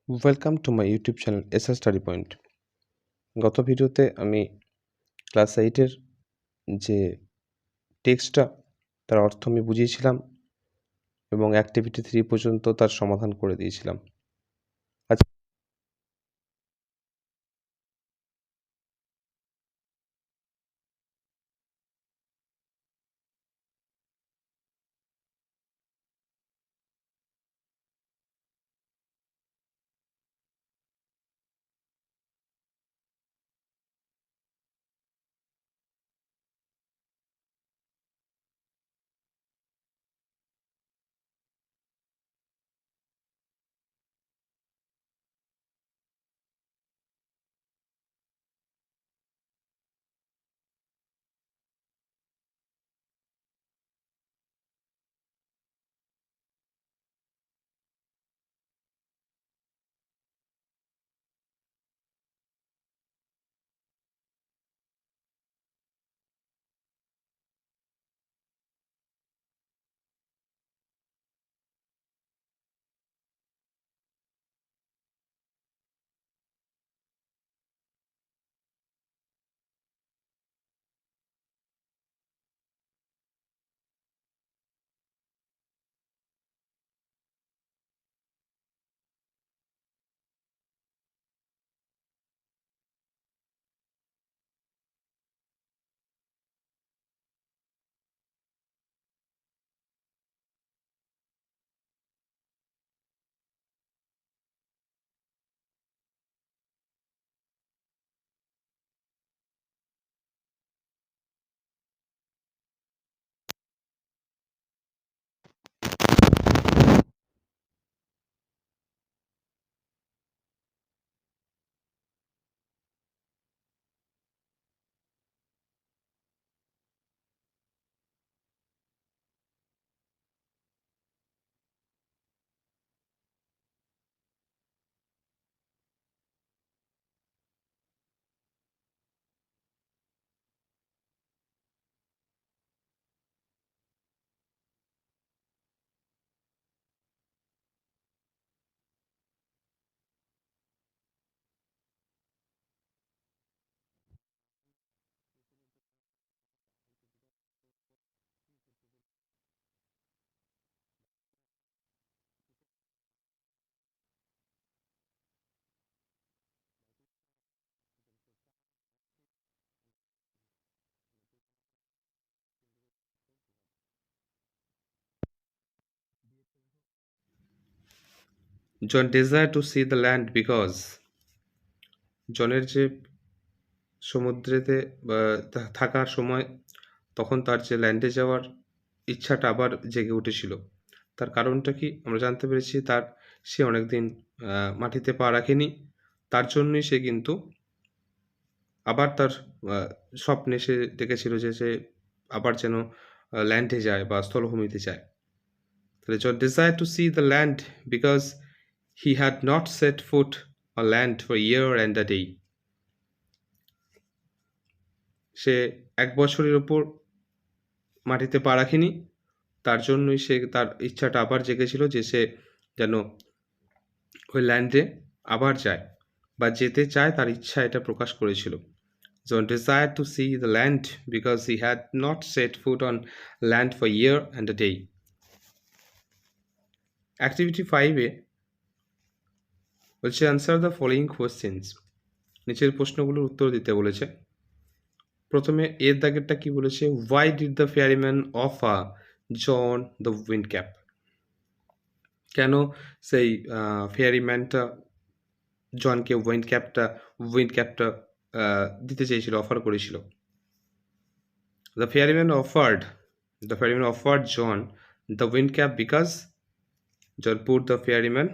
Welcome to my YouTube channel SR study point. গত ভিডিওতে আমি ক্লাস 8-এর যে টেক্সটটা তার অর্থ আমি বুঝিয়েছিলাম এবং অ্যাক্টিভিটি 3 পর্যন্ত তার সমাধান করে দিয়েছিলাম। জন desire to see the land because জনের যে সমুদ্রেতে থাকার সময় তখন তার যে ল্যান্ডে যাওয়ার ইচ্ছাটা আবার জেগে উঠেছিল। তার কারণটা কি? আমরা জানতে পেরেছি সে অনেকদিন মাটিতে পা রাখেনি। তার জন্যই সে কিন্তু আবার তার স্বপ্নে সে দেখেছিল যে সে আবার যেন ল্যান্ডে যায় বা স্থলভূমিতে যায়। তাহলে জন desired to see the land because he had not set foot on land for a year and a day. সে 1 বছরের উপর মাটিতে পা রাখেনি। তার জন্যই তার ইচ্ছাটা আবার জেগেছিল যে সে যেন ওই ল্যান্ডে আবার যায় বা যেতে চায়, তার ইচ্ছা এটা প্রকাশ করেছিল। John desired to see the land because he had not set foot on land for a year and a day. Activity 5-এ বলছে answer the following questions. নিচের প্রশ্নগুলোর উত্তর দিতে বলেছে। প্রথমে এর দাগেরটা কি বলেছে? Why did the ferryman offer John the wind cap? কেন সেই ফেয়ারিম্যানটা জনকে উইন্ড ক্যাপটা দিতে চেয়েছিল, অফার করেছিল? The ferryman offered John the wind cap because John put the ferryman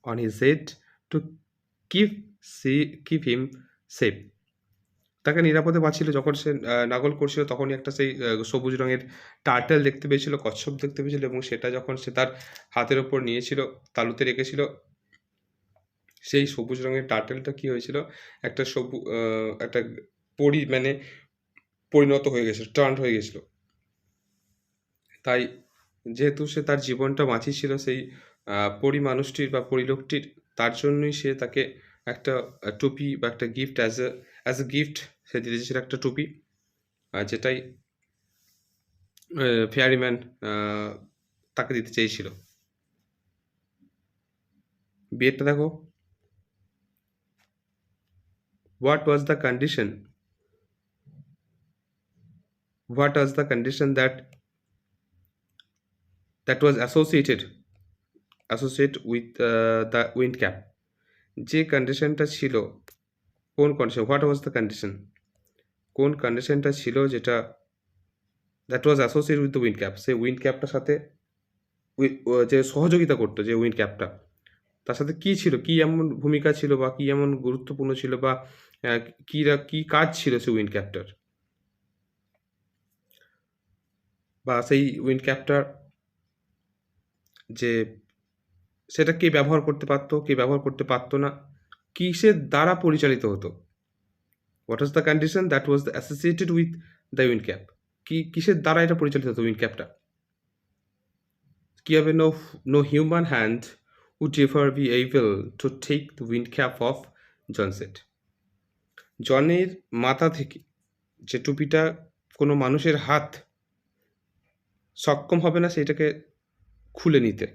on his head to keep him safe. তাকে নিরাপদে বাঁচিয়েছিল। যখন সে নাঙল করছিল তখনই একটা সেই সবুজ রঙের টার্টল দেখতে পেয়েছিল, কচ্ছপ দেখতে পেয়েছিল এবং সেটা যখন সে তার হাতের ওপর নিয়েছিল, তালুতে রেখেছিল, সেই সবুজ রঙের টার্টলটা কি হয়েছিল? একটা একটা পরিণত হয়ে গেছিল, টার্নড হয়ে গেছিল। তাই যেহেতু সে তার জীবনটা বাঁচিয়েছিল সেই পরী মানুষটির বা পরী লোকটির, তার জন্যই সে তাকে একটা টুপি বা একটা গিফট অ্যাজ এ গিফট সে দিতে চেয়েছিল একটা টুপি, যেটাই ফেয়ারিম্যান তাকে দিতে চেয়েছিল। বিয়েটা দেখো, what was the condition, what was the condition that was associated with the wind cap? যে কন্ডিশনটা ছিল, কোন condition, what was the condition, কোন কন্ডিশনটা ছিল যেটা that was associated with the wind cap, সেই উইন্ড ক্যাপটার সাথে যে সহযোগিতা করতো যে উইন্ড ক্যাপটা, তার সাথে কী ছিল, কী এমন ভূমিকা ছিল বা কী এমন গুরুত্বপূর্ণ ছিল বা কী কাজ ছিল সেই উইন্ড ক্যাপটার, বা সেই উইন্ড ক্যাপটার যে সেটা কে ব্যবহার করতে পারতো, কে ব্যবহার করতে পারতো না, কিসের দ্বারা পরিচালিত হতো। What was the condition that was associated with the wind cap, কিসের দ্বারা এটা পরিচালিত হতো উইন্ড ক্যাপটা। কী হবে, no human hand would ever be able to take the wind cap off John set. জনের মাথা থেকে যে টুপিটা কোনো মানুষের হাত সক্ষম হবে না সেটাকে খুলে নিতে।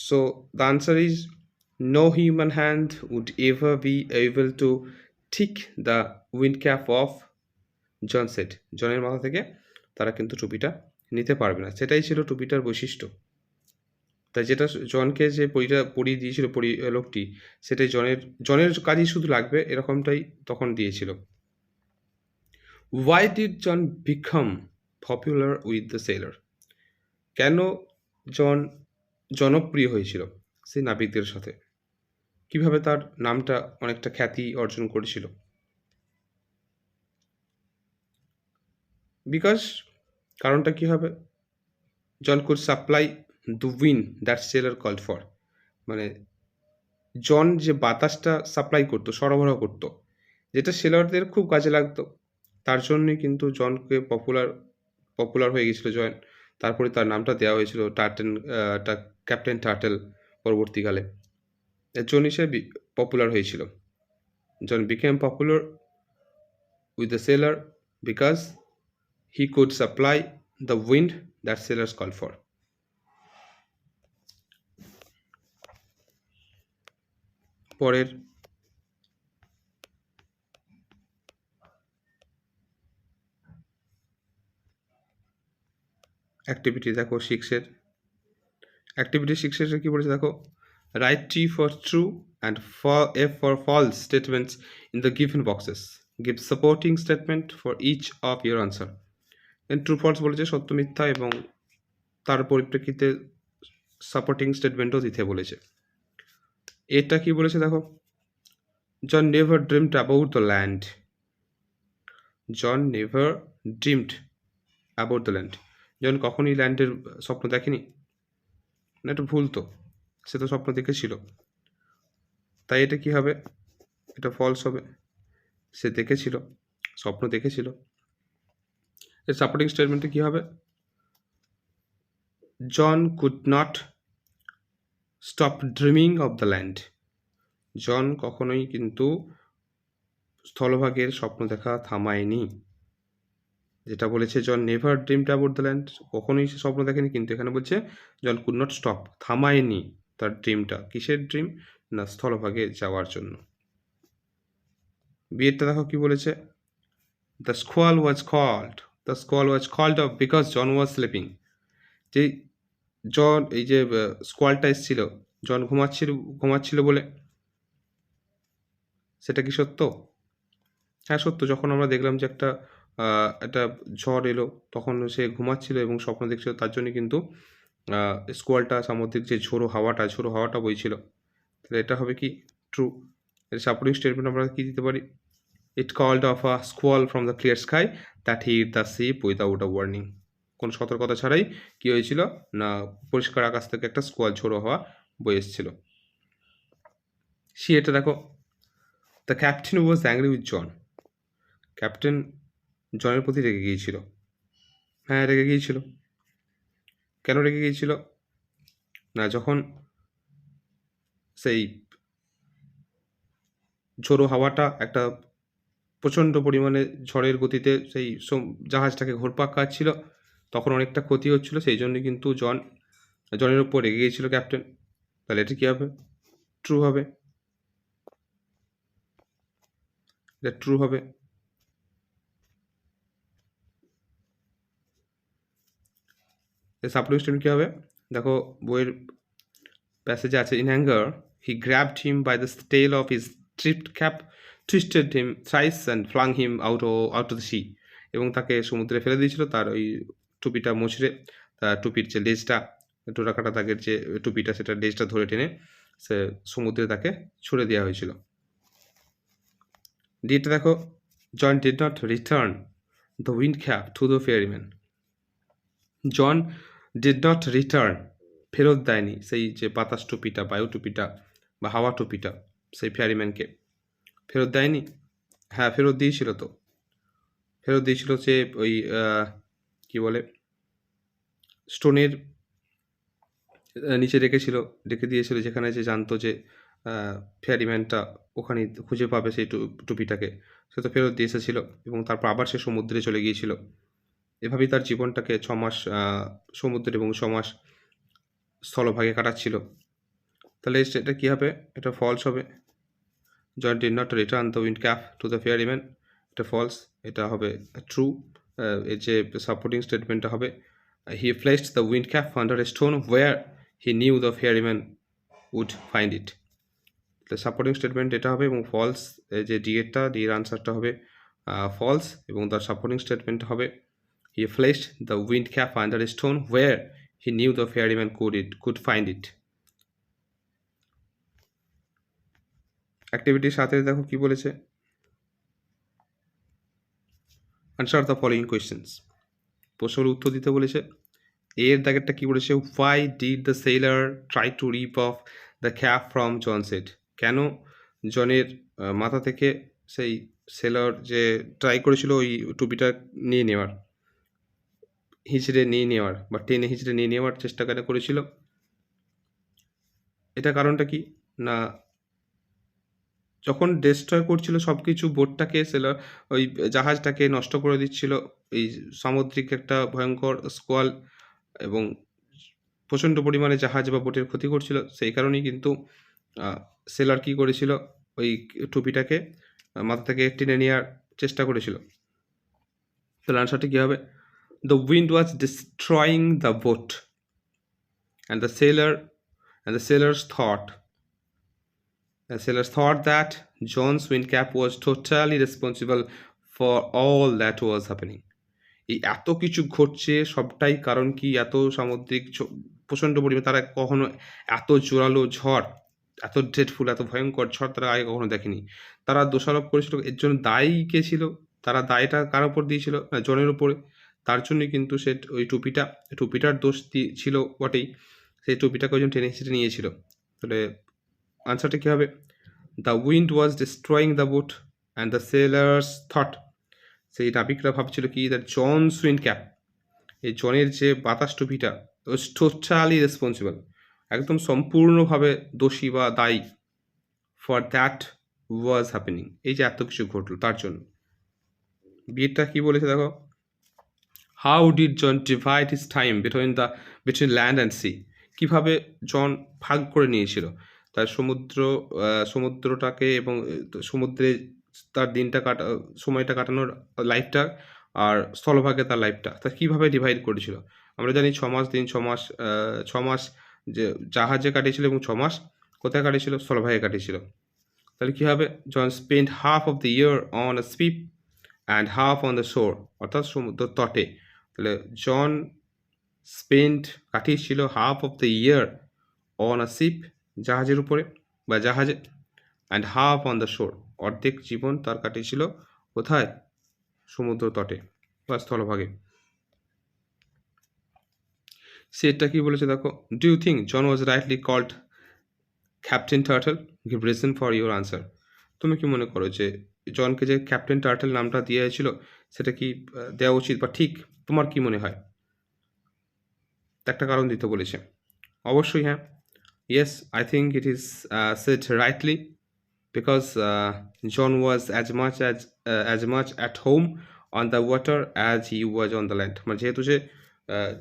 So the answer is no human hand would ever be able to take the wind cap of John set. জনের মাথা থেকে তারা কিন্তু টুপিটা নিতে পারবে না, সেটাই ছিল টুপিটার বৈশিষ্ট্য। তাই যেটা জনকে যে পরিয়ে দিয়েছিল লোকটি, সেটাই জনের কাজই শুধু লাগবে এরকমটাই তখন দিয়েছিল। Why did John become popular with the sailor? কেন জন জনপ্রিয় হয়েছিল সেই নাবিকদের সাথে, কিভাবে তার নামটা অনেকটা খ্যাতি অর্জন করেছিল? বিকজ কারণটা কি হবে, John could supply the wind that sailor called for, মানে জন যে বাতাসটা সাপ্লাই করতো, সরবরাহ করতো, যেটা সেলারদের খুব কাজে লাগতো, তার জন্যই কিন্তু জনকে পপুলার হয়ে গেছিলো জন। তারপরে তার নামটা দেওয়া হয়েছিল ক্যাপ্টেন টার্টেল পরবর্তীকালে। এর জন্যই সে পপুলার হয়েছিল। John became popular with the sailor because he could supply the wind that sailors called for. পরের অ্যাক্টিভিটি দেখো 6-এর, অ্যাক্টিভিটি 6-এর কি বলেছে দেখো, right T for true and F for false statements in the given boxes. Give supporting statement for each of your answer. True false বলেছে সত্য মিথ্যা, এবং তার পরিপ্রেক্ষিতে সাপোর্টিং স্টেটমেন্টও দিতে বলেছে। এটা কি বলেছে দেখো, John never dreamed about the land. John never dreamed about the land, John কখনই ল্যান্ডের স্বপ্ন দেখেনি না, এটা ভুল তো, সে তো স্বপ্ন দেখেছিল। তাই এটা কি হবে, এটা ফলস হবে, সে দেখেছিল, স্বপ্ন দেখেছিল। এর সাপোর্টিং স্টেটমেন্টে কি হবে, John could not stop dreaming of the land. John কখনোই কিন্তু স্থলভাগের স্বপ্ন দেখা থামায়নি। যেটা বলেছে John never dreamed about the land, কখনোই সে স্বপ্ন দেখেনি, কিন্তু এখানে বলছে জন কুড নট স্টপ, থামায়নি তার ড্রিমটা। কিসের ড্রিম, না স্থলভাগে যাওয়ার জন্য। বিয়েরটা দেখো কি বলেছে, the squall was called off because John was sleeping. যে জন, এই যে স্কোয়ালটা এসেছিল, জন ঘুমাচ্ছিল বলে, সেটা কি সত্য? হ্যাঁ সত্য। যখন আমরা দেখলাম যে একটা ঝড় এলো, তখন সে ঘুমাচ্ছিল এবং স্বপ্ন দেখছিল, তার জন্য কিন্তু স্কোয়ালটা, সামুদ্রিক যে ঝোড়ো হাওয়াটা বইছিল। তাহলে এটা হবে কি ট্রু। এর সাপোর্টিং স্টেটমেন্ট আমরা কি দিতে পারি, it called off a squall from the clear sky that hit the ship without a warning. কোনো সতর্কতা ছাড়াই কি হয়েছিল, না পরিষ্কার আকাশ থেকে একটা স্কোয়াল ঝোড়ো হাওয়া বয়ে এসেছিল। এটা দেখো, the captain was angry with John. Captain জনের প্রতি রেগে গিয়েছিল। হ্যাঁ রেগে গিয়েছিল। কেন রেগে গিয়েছিল, না যখন সেই ঝোড়ো হাওয়াটা একটা প্রচণ্ড পরিমাণে ঝড়ের গতিতে সেই জাহাজটাকে ঘুরপাক খাচ্ছিল, তখন অনেকটা ক্ষতি হচ্ছিল, সেই জন্য কিন্তু জনের উপর রেগে গিয়েছিল ক্যাপ্টেন। তাহলে এটা কী হবে? ট্রু হবে, এটা ট্রু হবে। সাপোর্টিং স্টেটমেন্ট কী হবে? দেখো বইয়ের প্যাসেজে আছে, in anger he grabbed him by the tail of his striped cap, twisted him thrice and flung him out of the sea, এবং তাকে সমুদ্রে ফেলে দিয়েছিল তার ওই টুপিটা মুচড়ে, তার টুপির যে লেজটা, ডোরাকাটা দাগের যে টুপিটা, সেটা লেজটা ধরে টেনে সে সমুদ্রে তাকে ছুড়ে দেওয়া হয়েছিল। ডিটা দেখো, John did not return the wind cap to the ferryman. John did not return, ফেরত দেয়নি সেই যে বাতাস টুপিটা, বায়ু টুপিটা বা হাওয়া টুপিটা সেই ফেয়ারিম্যানকে, ফেরত দেয়নি। হ্যাঁ, ফেরত দিয়েছিল তো, ফেরত দিয়েছিল যে ওই কি বলে, স্টোনের নিচে রেখে দিয়েছিল, যেখানে যে জানতো যে ফেয়ারিম্যানটা ওখানে খুঁজে পাবে সেই টুপিটাকে, সে তো ফেরত দিয়ে এসেছিল, এবং তারপর আবার সে সমুদ্রে চলে গিয়েছিল। এভাবেই তার জীবনটাকে 6 মাস সমুদ্রে এবং 6 মাস স্থলভাগে কাটাচ্ছিল। তাহলে এটা কী হবে? এটা ফলস হবে। John did not return the wind cap to the ferryman, এটা ফলস। এটা হবে ট্রু। এর যে সাপোর্টিং স্টেটমেন্টটা হবে, he placed the wind cap under a stone where he knew the ferryman would find it. Supporting statement এটা হবে, এবং ফলস যে ডি এর আনসারটা হবে ফলস, এবং তার সাপোর্টিং স্টেটমেন্ট হবে he placed the wind cap under a stone where he knew the ferryman could find it. অ্যাক্টিভিটির সাথে দেখো কি বলেছে, আনসার দ্য ফলোয়িং কোয়েশ্চেন্স। প্রশ্নের উত্তর দিতে বলেছে। এর দাগেরটা কি বলেছে, why did the sailor try to rip off the cap from John's head, কেন জনের মাথা থেকে সেই সেলার যে ট্রাই করেছিল ওই টুপিটা নিয়ে নেওয়ার, হিঁচড়ে নিয়ে নেওয়ার বা টেনে হিঁচড়ে নিয়ে নেওয়ার চেষ্টা কেন করেছিল? এটা কারণটা কি না, যখন ডিস্ট্রয় করছিল সব কিছু, বোটটাকে সেলার ওই জাহাজটাকে নষ্ট করে দিচ্ছিল, এই সামুদ্রিক একটা ভয়ঙ্কর স্কোয়াল এবং প্রচণ্ড পরিমাণে জাহাজ বা বোটের ক্ষতি করছিল, সেই কারণেই কিন্তু সেলার কী করেছিল, ওই টুপিটাকে মাথা থেকে টেনে নেওয়ার চেষ্টা করেছিল। তাহলে আনসারটি কী হবে? The wind was destroying the boat and the sailors thought John's windcap was totally responsible for all that was happening. এই এত কিছু ঘটছে সবটাই কারণ কি, এত সামুদ্রিক প্রচণ্ড পরিমাণে, তারা কখনো এত জোরালো ঝড়, এত ড্রেডফুল, এত ভয়ঙ্কর ঝড় তারা আগে কখনো দেখেনি। তারা দোষারোপ করেছিল, এর জন্য দায়ী কে ছিল? তারা দায়টা কার ওপর দিয়েছিল? না, জনের উপরে। তার জন্যই কিন্তু সে ওই টুপিটার দোষ ছিল বটেই, সেই টুপিটাকে ওই জন্য টেনে হিঁচড়ে নিয়েছিল। তাহলে আনসারটা কী হবে? The wind was destroying the boat and the sailors thought, সেই নাবিকরা ভাবছিল কি, দ্যাট জনস উইন্ড ক্যাপ, এই জনের যে বাতাস টুপিটা, ওয়াজ টোটালি রেসপন্সিবল, একদম সম্পূর্ণভাবে দোষী বা দায়ী, ফর দ্যাট ওয়াজ হ্যাপেনিং, এই যে এত কিছু ঘটলো তার জন্য। বিয়েটা কি বলেছে দেখো, how did John divide his time between land and sea, কীভাবে জন ভাগ করে নিয়েছিল তার সমুদ্রটাকে এবং সমুদ্রে তার সময়টা কাটানোর লাইফটা, আর স্থলভাগে তার লাইফটা, তা কীভাবে ডিভাইড করেছিল? আমরা জানি 6 মাস দিন, 6 মাস যে জাহাজে কাটিয়েছিল, এবং 6 মাস কোথায় কাটিয়েছিল? স্থলভাগে কাটিয়েছিল। তাহলে কী হবে? John spend half of the year on a ship and half on the shore, অর্থাৎ সমুদ্র তটে। তাহলে জন কাটিয়েছিল half of the year on a ship, জাহাজের উপরে বা জাহাজে, অ্যান্ড হাফ অন দ্য শোর, অর্ধেক জীবন তার কাটিয়েছিল কোথায়? সমুদ্র তটে বা স্থলভাগে। সেটা কি বলেছে দেখো, do you think John was rightly called Captain Turtle? Give reason for your answer. তুমি কি মনে করো যে জনকে যে ক্যাপ্টেন টার্টল নামটা দেওয়া হয়েছিল, সেটা কি দেওয়া উচিত বা ঠিক? তোমার কি মনে হয়? একটা কারণ দিতে বলেছে। অবশ্যই হ্যাঁ, Yes, I think it is said rightly, because John was as much at home on the water as he was on the land. মানে যেহেতু সে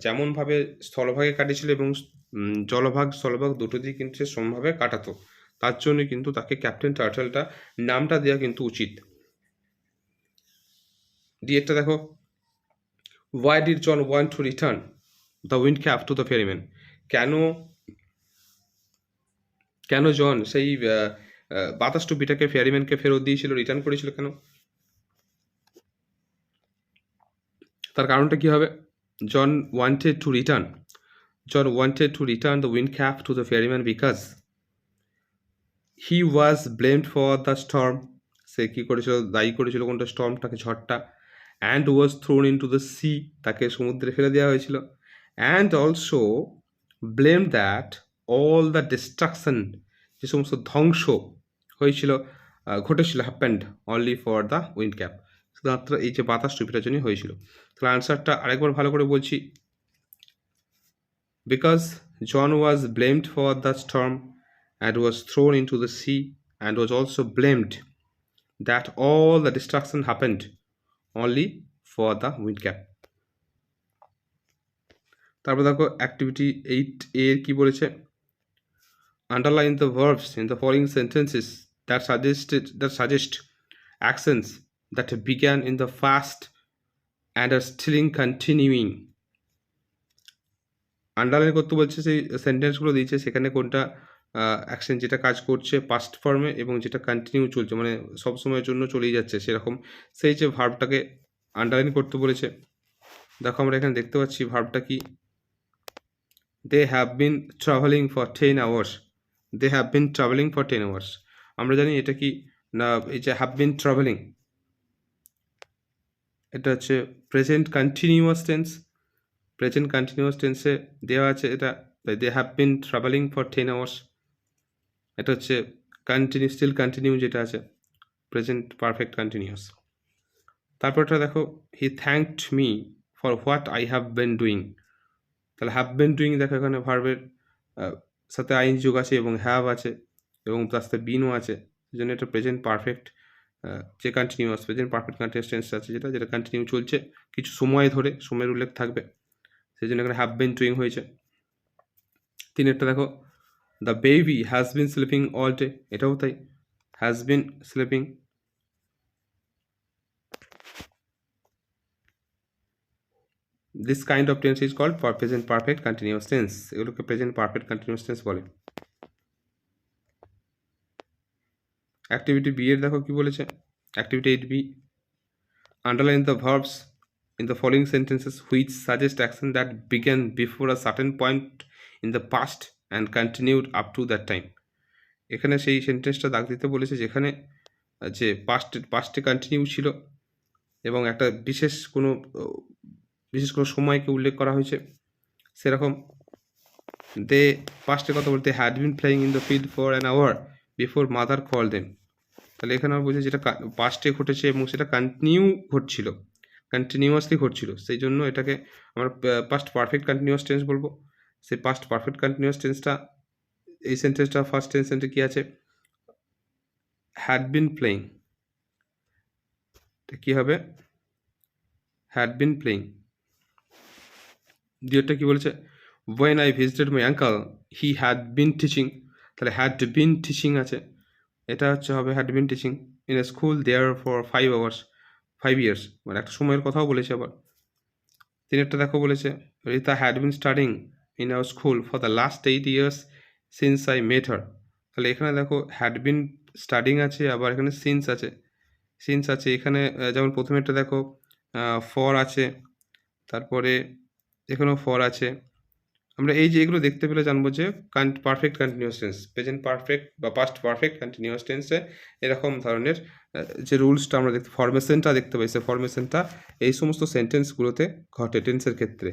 যেমনভাবে স্থলভাগে কাটিয়েছিল এবং জলভাগ স্থলভাগ দুটো দিয়ে কিন্তু সে সমানভাবে কাটাতো, তার জন্য কিন্তু তাকে ক্যাপ্টেন টার্টলটা নামটা দেওয়া কিন্তু উচিত। ডিএরটা দেখো, why did John want to return the wind cap to the ferryman? কেন কেন জন সেই বাতাস টুপিটাকে ফেয়ারিম্যানকে ফেরত দিয়েছিল, রিটার্ন করেছিল কেন? তার কারণটা কি হবে? John wanted to return the wind cap to the ferryman because he was blamed for the storm. সে কী করেছিল, দায়ী করেছিল কোনটা? স্টর্মটাকে, ঝড়টা। And was thrown into the sea, তাকে সমুদ্রে ফেলে দেওয়া হয়েছিল। And also blame that all the destruction, যে সমস্ত ধ্বংস হয়েছিল, ঘটেছিল, happened only for the wind cap, শুধুমাত্র এই যে বাতাস টুপিটার জন্যই হয়েছিল। তাহলে আনসারটা আরেকবার ভালো করে বলছি। Because John was blamed for the storm and was thrown into the sea, and was also blamed that all the destruction happened only for the wind cap. তারপর দেখো অ্যাক্টিভিটি 8A এর কি বলেছে? Underline the verbs in the following sentences that suggest actions that began in the past and are still continuing. Underline করতে বলছে, সেই সেন্টেন্সগুলো দিয়েছে, সেখানে কোনটা অ্যাকশন যেটা কাজ করছে পাস্ট ফর্মে এবং যেটা কন্টিনিউ চলছে, মানে সব সময়ের জন্য চলেই যাচ্ছে সেরকম, সেই যে ভার্বটাকে আন্ডারলাইন করতে বলেছে। দেখো আমরা এখানে দেখতে পাচ্ছি ভার্বটা কি, they have been travelling for 10 hours। They have been travelling for 10 hours, আমরা জানি এটা কি না, এই যে হ্যাভ বিন ট্রাভেলিং, এটা হচ্ছে present continuous tense. Present continuous টেন্সে দেওয়া আছে এটা, they have been travelling for 10 hours। এটা হচ্ছে স্টিল কন্টিনিউ যেটা আছে, প্রেজেন্ট পারফেক্ট কন্টিনিউয়াস। তারপরটা দেখো, he thanked me for what I have been doing. তাহলে হ্যাভ বিন ডুইং, দেখো এখানে ভার্বের সাথে আইন যোগ আছে এবং হ্যাভ আছে এবং তার সাথে বিনও আছে, সেই জন্য এটা প্রেজেন্ট পারফেক্ট যে continuous, present perfect continuous tense আছে যেটা কন্টিনিউ চলছে কিছু সময় ধরে, সময়ের উল্লেখ থাকবে, সেই জন্য এখানে হ্যাভ বিন ডুইং হয়েছে। তিনেরটা দেখো, the baby has been sleeping all day, এটাও তাই, has been sleeping. This kind of tense is called present perfect continuous tense, এগুলোকে প্রেজেন্ট পারফেক্ট কন্টিনিউয়াস টেন্স বলে। অ্যাক্টিভিটি বি এর দেখো কি বলেছে, activity 8B, underline the verbs in the following sentences which suggest action that began before a certain point in the past and continued up to that time. এখানে সেই সেন্টেন্সটা দাগ দিতে বলেছে যেখানে যে পাস্টে কন্টিনিউ ছিল এবং একটা বিশেষ কোনো সময়কে উল্লেখ করা হয়েছে, সেরকম দে পাস্টের কথা বলতে had been playing in the field for an hour before mother call them. তাহলে এখানে আমরা বলছি যেটা পাস্টে ঘটেছে এবং সেটা কন্টিনিউয়াসলি ঘটছিল, সেই জন্য এটাকে আমরা পাস্ট পারফেক্ট কন্টিনিউয়াস টেন্স বলবো। সেই পাস্ট পারফেক্ট কন্টিনিউয়াস টেন্সটা, এই সেন্টেন্সটা ফার্স্ট টেন্সে কি আছে, হ্যাড বিন প্লেইং, কি হবে, হ্যাড বিন প্লেইং। দ্বিতীয়টা কি বলেছে, when I visited my uncle he had been teaching, তাহলে হ্যাড বিন টিচিং আছে, এটা হচ্ছে হবে had been teaching in a school there for 5 years, মানে একটা সময়ের কথাও বলেছে আবার। তিনেরটা দেখো বলেছে, Rita had been studying in our school for the last 8 years since I met her. তাহলে এখানে দেখো হ্যাড বিন স্টাডিং আছে, আবার এখানে সিন্স আছে এখানে, যেমন প্রথমেরটা দেখো ফর আছে, তারপরে এখানেও ফর আছে। আমরা এই যে এগুলো দেখতে পেলে জানবো যে perfect continuous tense, present perfect বা পাস্ট পারফেক্ট কন্টিনিউয়াস টেন্সে এরকম ধরনের যে রুলসটা আমরা ফরমেশনটা দেখতে পাই, সে ফরমেশনটা এই সমস্ত সেন্টেন্সগুলোতে ঘটে টেন্সের ক্ষেত্রে।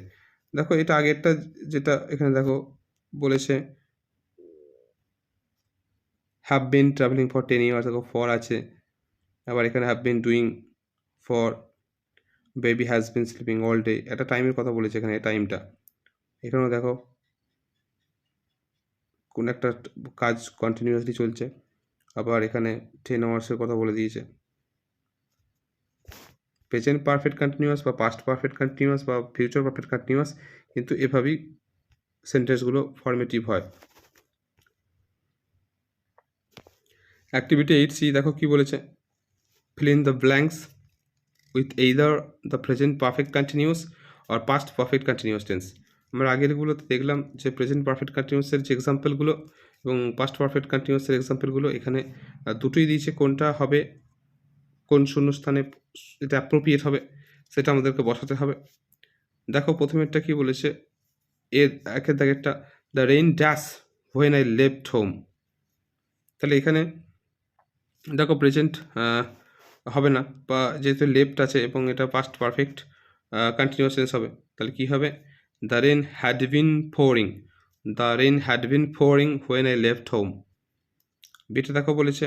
দেখো এটা আগেরটা যেটা এখানে দেখো বলেছে have been travelling for 10 years, দেখো ফর আছে, আবার এখানে have been doing for, baby has been sleeping all day, একটা টাইমের কথা বলেছে এখানে, টাইমটা এখানেও দেখো কোনো একটা কাজ কন্টিনিউয়াসলি চলছে, আবার এখানে 10 আওয়ার্সের কথা বলে দিয়েছে। প্রেজেন্ট পারফেক্ট কন্টিনিউয়াস বা পাস্ট পারফেক্ট কন্টিনিউয়াস বা ফিউচার পারফেক্ট কন্টিনিউয়াস, কিন্তু এভাবেই সেন্টেন্সগুলো ফর্মেটিভ হয়। অ্যাক্টিভিটি 8C দেখো কি বলেছে, fill in the blanks with either the present perfect continuous or past perfect continuous tense. আমরা আগেরগুলোতে দেখলাম যে প্রেজেন্ট পারফেক্ট কন্টিনিউয়াসের যে এক্সাম্পলগুলো এবং পাস্ট পারফেক্ট কন্টিনিউয়াসের এক্সাম্পলগুলো, এখানে দুটোই দিয়েছে, কোনটা হবে, কোন শূন্যস্থানে এটা অ্যাপ্রোপ্রিয়েট হবে সেটা আমাদেরকে বসাতে হবে। দেখো প্রথমেরটা কি বলেছে, একের দাগেরটা, the rain dash when I left home. তাহলে এখানে দেখো প্রেজেন্ট হবে না, বা যেহেতু লেফট আছে এবং এটা পাস্ট পারফেক্ট কন্টিনিউয়াস টেন্স হবে, তাহলে কি হবে, the rain had been pouring, the rain had been pouring when I left home. বিটা দেখো বলেছে,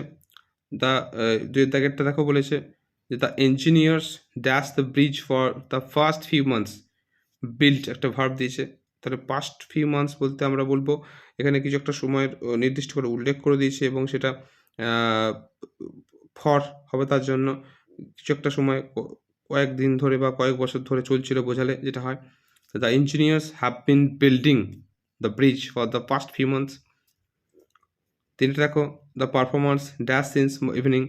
দ্য দুই দাগেরটা দেখো বলেছে যে the engineers dash the bridge for the first few months built, একটা ভার্ব দিয়েছে। তাহলে পাস্ট ফিউ মান্থস বলতে আমরা বলবো এখানে কিছু একটা সময়ের নির্দিষ্ট করে উল্লেখ করে দিয়েছে এবং সেটা ফর হবে, তার জন্য কিছু একটা সময় কয়েকদিন ধরে বা কয়েক বছর ধরে চলছিল বোঝালে যেটা হয়। The engineers have been building the bridge for the past few months. তিনটা দেখো, the performance dash since evening,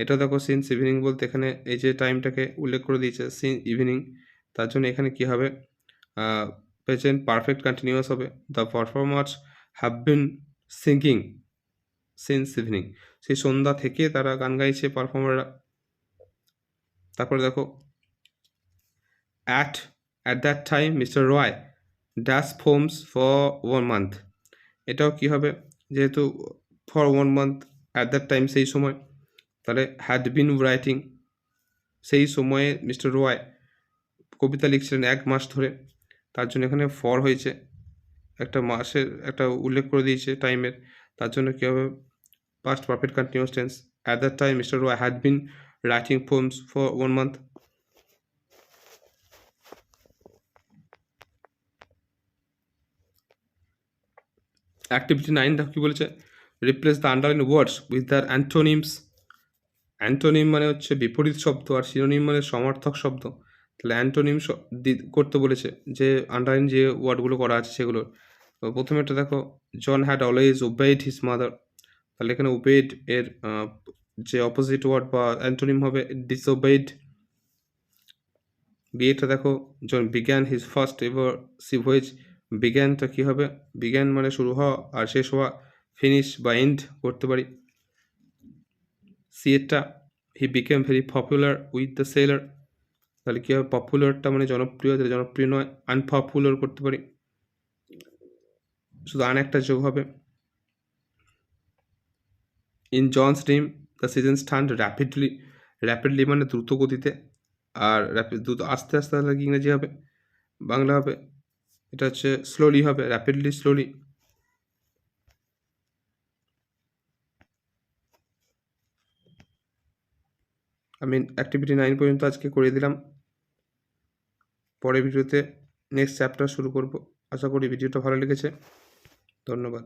এটা দেখো সিন্স ইভিনিং বলতে এখানে এই যে টাইমটাকে উল্লেখ করে দিয়েছে সিন্স ইভিনিং, তার জন্য এখানে কি হবে, প্রেজেন্ট পারফেক্ট কন্টিনিউয়াস হবে, the performers have been singing since evening, সেই সন্ধ্যা থেকে তারা গান গাইছে পারফর্মাররা। তারপরে দেখো, at that time mister Roy dash forms for 1 month, এটাও কি হবে, যেহেতু for 1 month, at that time সেই সময়, তাহলে হ্যাড বিন রাইটিং, সেই সময়ে মিস্টার রয় কবিতা লিখছিলেন 1 মাস ধরে, তার জন্য এখানে ফর হয়েছে, একটা মাসের একটা উল্লেখ করে দিয়েছে টাইমের, তার জন্য কী হবে, past perfect continuous tense, at that time mister Roy had been writing poems for 1 month. Activity 9 দেখো কি বলেছে, replace the underline words with their antonyms. Antonym মানে হচ্ছে বিপরীত শব্দ, আর সিনোনিম মানে সমার্থক শব্দ। তাহলে অ্যান্টোনিম করতে বলেছে, যে আন্ডারলাইন যে ওয়ার্ডগুলো করা আছে সেগুলোর। তো প্রথমে একটা দেখো, John had always obeyed his mother, তাহলে এখানে ওবেইড এর যে অপোজিট ওয়ার্ড বা অ্যান্টোনিম হবে ডিসওবেইড। বিয়েটা দেখো, John began his first ever sea voyage, বিগ্যানটা কী হবে, বিগ্যান মানে শুরু হওয়া আর শেষ হওয়া, ফিনিশ বা এন্ড করতে পারি। সি এরটা, he became very popular with the sailor, তাহলে কী হবে, পপুলারটা মানে জনপ্রিয়, তাহলে জনপ্রিয় নয়, আনপপুলার করতে পারি, শুধু আন একটা যোগ হবে। In John's dream the seasons turned rapidly, rapidly মানে দ্রুত গতিতে, আর দ্রুত আস্তে আস্তে তাহলে কি ইংরেজি হবে, বাংলা হবে, এটা হচ্ছে স্লোলি হবে, র্যাপিডলি স্লোলি। আমি অ্যাক্টিভিটি 9 পর্যন্ত আজকে করে দিলাম, পরের ভিডিওতে নেক্সট চ্যাপ্টার শুরু করব। আশা করি ভিডিওটা ভালো লেগেছে, ধন্যবাদ।